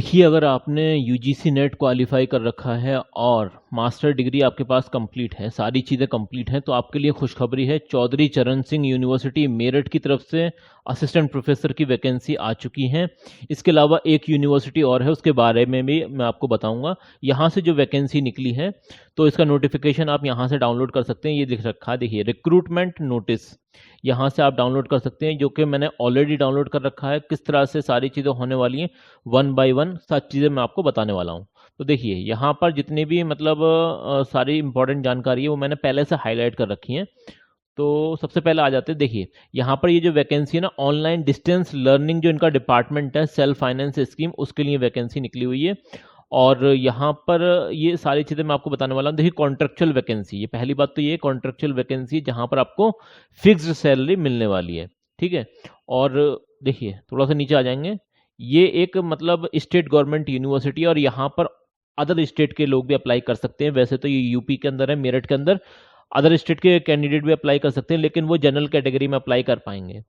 देखिए, अगर आपने यूजीसी नेट क्वालिफाई कर रखा है और मास्टर डिग्री आपके पास कंप्लीट है, सारी चीज़ें कंप्लीट हैं, तो आपके लिए खुशखबरी है। चौधरी चरण सिंह यूनिवर्सिटी मेरठ की तरफ से असिस्टेंट प्रोफेसर की वैकेंसी आ चुकी हैं। इसके अलावा एक यूनिवर्सिटी और है, उसके बारे में भी मैं आपको बताऊंगा। यहाँ से जो वैकेंसी निकली है तो इसका नोटिफिकेशन आप यहाँ से डाउनलोड कर सकते हैं। ये दिख रखा है, देखिए, रिक्रूटमेंट नोटिस, यहाँ से आप डाउनलोड कर सकते हैं, जो कि मैंने ऑलरेडी डाउनलोड कर रखा है। किस तरह से सारी चीज़ें होने वाली हैं, वन बाय वन सब चीज़ें मैं आपको बताने वाला हूँ। तो देखिए, यहाँ पर जितनी भी मतलब सारी इंपॉर्टेंट जानकारी है वो मैंने पहले से हाईलाइट कर रखी है। तो सबसे पहले आ जाते हैं। देखिए, यहाँ पर ये जो वैकेंसी है ना, ऑनलाइन डिस्टेंस लर्निंग जो इनका डिपार्टमेंट है, सेल्फ फाइनेंस स्कीम, उसके लिए वैकेंसी निकली हुई है। और यहाँ पर ये सारी चीज़ें मैं आपको बताने वाला हूँ। देखिए, कॉन्ट्रेक्चुअल वैकेंसी, ये पहली बात तो ये कॉन्ट्रेक्चुअल वैकेंसी जहाँ पर आपको फिक्स्ड सैलरी मिलने वाली है, ठीक है। और देखिए, थोड़ा सा नीचे आ जाएंगे, ये एक मतलब स्टेट गवर्नमेंट यूनिवर्सिटी, और यहाँ पर अदर स्टेट के लोग भी अप्लाई कर सकते हैं। वैसे तो ये यूपी के अंदर है, मेरठ के अंदर, अदर स्टेट के कैंडिडेट भी अप्लाई कर सकते हैं, लेकिन वो जनरल कैटेगरी में अप्लाई कर पाएंगे।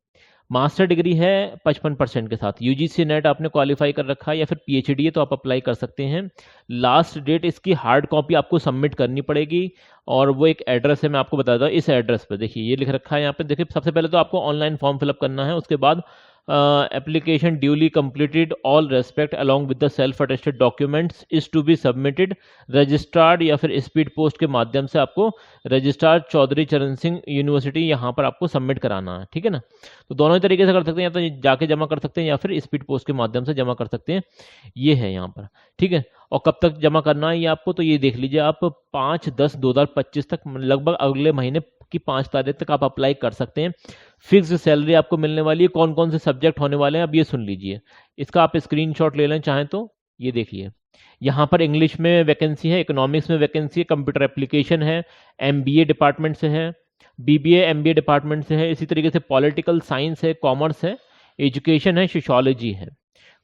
मास्टर डिग्री है 55% के साथ, यूजीसी नेट आपने क्वालिफाई कर रखा है या फिर पीएचडी है तो आप अप्लाई कर सकते हैं। लास्ट डेट इसकी हार्ड कॉपी आपको सबमिट करनी पड़ेगी, और वो एक एड्रेस है, मैं आपको बता दूं। इस एड्रेस पर देखिए, ये लिख रखा है यहाँ पे। देखिए, सबसे पहले तो आपको ऑनलाइन फॉर्म फिलअप करना है, उसके बाद application duly completed all respect along with the self attested documents is to be submitted registered, या फिर स्पीड पोस्ट के माध्यम से आपको रजिस्ट्रार चौधरी चरण सिंह यूनिवर्सिटी यहाँ पर आपको सबमिट कराना है, ठीक है ना। तो दोनों ही तरीके से कर सकते हैं, या तो जाके जमा कर सकते हैं या फिर स्पीड पोस्ट के माध्यम से जमा कर सकते हैं। ये है यहाँ पर, ठीक है। और कब तक जमा करना है ये आपको, तो ये देख लीजिए आप, 5/10/2025 तक, लगभग अगले महीने की 5 तारीख तक आप अप्लाई कर सकते हैं। फिक्स्ड सैलरी आपको मिलने वाली है। कौन कौन से सब्जेक्ट होने वाले हैं अब ये सुन लीजिए, इसका आप स्क्रीनशॉट ले लें चाहें तो। ये देखिए, यहाँ पर इंग्लिश में वैकेंसी है, इकोनॉमिक्स में वैकेंसी है, कंप्यूटर एप्लीकेशन है, एमबीए डिपार्टमेंट से है, बीबीए एमबीए डिपार्टमेंट से है, इसी तरीके से पॉलिटिकल साइंस है, कॉमर्स है, एजुकेशन है, सोशियोलॉजी है।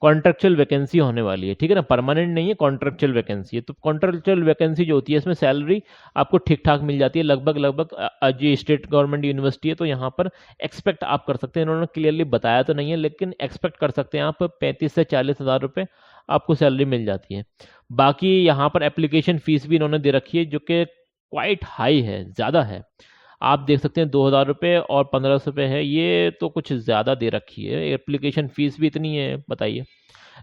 कॉन्ट्रेक्चुअल वैकेंसी होने वाली है, ठीक है ना, परमानेंट नहीं है, कॉन्ट्रेक्चुअल वैकेंसी है। तो कॉन्ट्रेक्चुअल वैकेंसी जो होती है, इसमें सैलरी आपको ठीक ठाक मिल जाती है, लगभग लगभग जो स्टेट गवर्नमेंट यूनिवर्सिटी है, तो यहाँ पर एक्सपेक्ट आप कर सकते हैं। इन्होंने क्लियरली बताया तो नहीं है, लेकिन एक्सपेक्ट कर सकते हैं आप 35 से 40 हज़ार रुपये आपको सैलरी मिल जाती है। बाकी यहाँ पर एप्लीकेशन फीस भी इन्होंने दे रखी है, जो कि क्वाइट हाई है, ज़्यादा है। आप देख सकते हैं 2,000 रुपये और 1,500 रुपये है, ये तो कुछ ज़्यादा दे रखी है। एप्लीकेशन फ़ीस भी इतनी है, बताइए।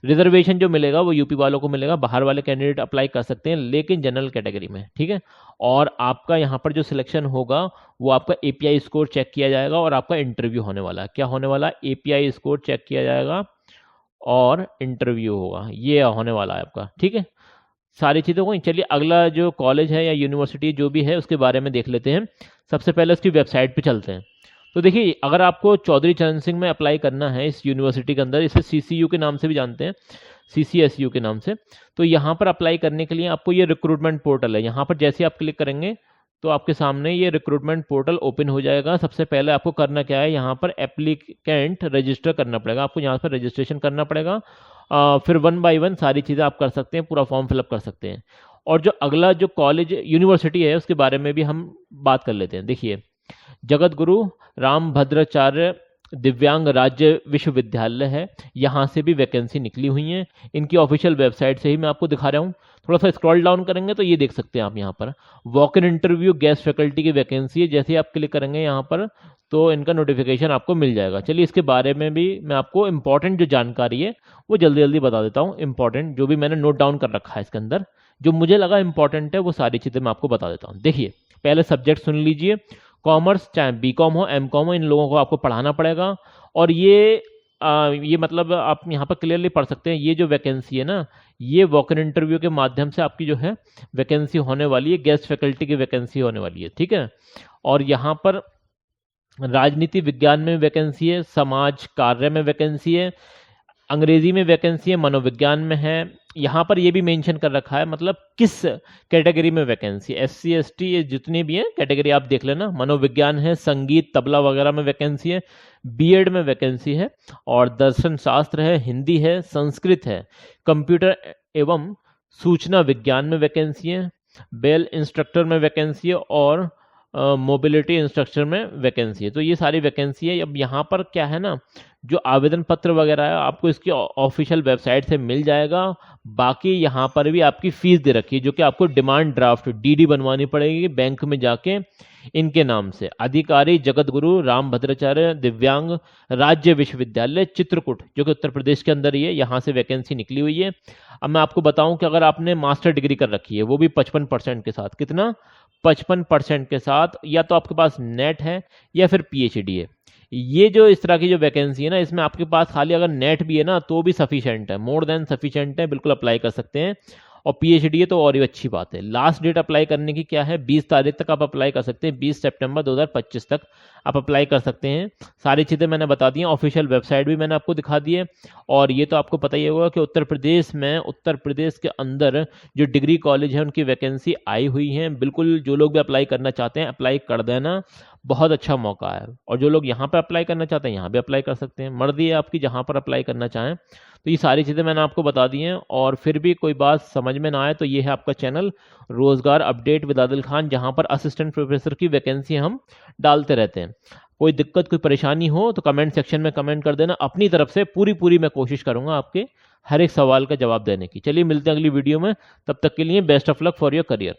रिजर्वेशन जो मिलेगा वो यूपी वालों को मिलेगा, बाहर वाले कैंडिडेट अप्लाई कर सकते हैं, लेकिन जनरल कैटेगरी में, ठीक है। और आपका यहाँ पर जो सिलेक्शन होगा वो आपका एपीआई स्कोर चेक किया जाएगा, और आपका इंटरव्यू होने वाला है। क्या होने वाला है? एपीआई स्कोर चेक किया जाएगा और इंटरव्यू होगा, ये होने वाला है आपका, ठीक है। सारी चीज़ों को, चलिए अगला जो कॉलेज है या यूनिवर्सिटी जो भी है उसके बारे में देख लेते हैं। सबसे पहले उसकी वेबसाइट पे चलते हैं। तो देखिए, अगर आपको चौधरी चरण सिंह में अप्लाई करना है इस यूनिवर्सिटी के अंदर, इसे सीसीयू के नाम से भी जानते हैं, सीसीएसयू के नाम से, तो यहाँ पर अप्लाई करने के लिए आपको ये रिक्रूटमेंट पोर्टल है, यहाँ पर जैसे आप क्लिक करेंगे तो आपके सामने ये रिक्रूटमेंट पोर्टल ओपन हो जाएगा। सबसे पहले आपको करना क्या है, यहाँ पर एप्लीकेंट रजिस्टर करना पड़ेगा, आपको यहाँ पर रजिस्ट्रेशन करना पड़ेगा। फिर वन बाय वन सारी चीज़ें आप कर सकते हैं, पूरा फॉर्म फिलअप कर सकते हैं। और जो अगला जो कॉलेज यूनिवर्सिटी है उसके बारे में भी हम बात कर लेते हैं। देखिए, जगत गुरु रामभद्राचार्य दिव्यांग राज्य विश्वविद्यालय है, यहाँ से भी वैकेंसी निकली हुई है। इनकी ऑफिशियल वेबसाइट से ही मैं आपको दिखा रहा हूँ। थोड़ा सा स्क्रॉल डाउन करेंगे तो ये देख सकते हैं आप, यहाँ पर walk in interview guest faculty की वैकेंसी है। जैसे ही आप क्लिक करेंगे यहाँ पर तो इनका नोटिफिकेशन आपको मिल जाएगा। चलिए, इसके बारे में भी मैं आपको इंपॉर्टेंट जो जानकारी है वो जल्दी जल्दी बता देता हूँ। इंपॉर्टेंट जो भी मैंने नोट डाउन कर रखा है इसके अंदर, जो मुझे लगा इंपॉर्टेंट है, वो सारी चीज़ें मैं आपको बता देता हूँ। देखिए, पहले सब्जेक्ट सुन लीजिए। कॉमर्स, चाहे बीकॉम हो, एमकॉम हो, इन लोगों को आपको पढ़ाना पड़ेगा। और ये मतलब आप यहाँ पर क्लियरली पढ़ सकते हैं, ये जो वैकेंसी है ना, ये वॉक इन इंटरव्यू के माध्यम से आपकी जो है वैकेंसी होने वाली है, गेस्ट फैकल्टी की वैकेंसी होने वाली है, ठीक है। और यहाँ पर राजनीति विज्ञान में वैकेंसी है, समाज कार्य में वैकेंसी है, अंग्रेजी में वैकेंसी है, मनोविज्ञान में है। यहाँ पर ये भी मेंशन कर रखा है मतलब किस कैटेगरी में वैकेंसी, SC ST ये जितनी भी है कैटेगरी आप देख लेना। मनोविज्ञान है, संगीत तबला वगैरह में वैकेंसी है, बीएड में वैकेंसी है, और दर्शन शास्त्र है, हिंदी है, संस्कृत है, कंप्यूटर एवं सूचना विज्ञान में वैकेंसी है, बेल इंस्ट्रक्टर में वैकेंसी है, और मोबिलिटी इंस्ट्रक्टर में वैकेंसी है। तो ये सारी वैकेंसी है। अब यहाँ पर क्या है ना, जो आवेदन पत्र वगैरह है आपको इसकी ऑफिशियल वेबसाइट से मिल जाएगा। बाकी यहाँ पर भी आपकी फीस दे रखी है, जो कि आपको डिमांड ड्राफ्ट डीडी बनवानी पड़ेगी बैंक में जाके इनके नाम से। अधिकारी जगत गुरु राम भद्राचार्य दिव्यांग राज्य विश्वविद्यालय चित्रकूट, जो कि उत्तर प्रदेश के अंदर ही है, यहाँ से वैकेंसी निकली हुई है। अब मैं आपको बताऊं कि अगर आपने मास्टर डिग्री कर रखी है, वो भी 55% के साथ, कितना 55% के साथ, या तो आपके पास नेट है या फिर पीएचडी है। ये जो इस तरह की जो वैकेंसी है ना, इसमें आपके पास खाली अगर नेट भी है ना तो भी सफिशिएंट है, मोर देन सफिशिएंट है, बिल्कुल अप्लाई कर सकते हैं। और पीएचडी है तो और भी अच्छी बात है। लास्ट डेट अप्लाई करने की क्या है, 20 तारीख तक आप अप्लाई कर सकते हैं, 20 सितंबर 2025 तक आप अप्लाई कर सकते हैं। सारी चीज़ें मैंने बता दी हैं, ऑफिशियल वेबसाइट भी मैंने आपको दिखा दी है। और ये तो आपको पता ही होगा कि उत्तर प्रदेश के अंदर जो डिग्री कॉलेज है उनकी वैकेंसी आई हुई है। बिल्कुल जो लोग भी अप्लाई करना चाहते हैं अप्लाई कर देना, बहुत अच्छा मौका है। और जो लोग यहाँ पे अप्लाई करना चाहते हैं यहाँ भी अप्लाई कर सकते हैं, मर्जी है आपकी जहाँ पर अप्लाई करना चाहें। तो ये सारी चीज़ें मैंने आपको बता दी हैं। और फिर भी कोई बात समझ में ना आए तो ये है आपका चैनल रोजगार अपडेट विद आदिल खान, जहाँ पर असिस्टेंट प्रोफेसर की वैकेंसी हम डालते रहते हैं। कोई दिक्कत कोई परेशानी हो तो कमेंट सेक्शन में कमेंट कर देना। अपनी तरफ से पूरी मैं कोशिश करूंगा आपके हर एक सवाल का जवाब देने की। चलिए मिलते हैं अगली वीडियो में, तब तक के लिए best of luck for your career.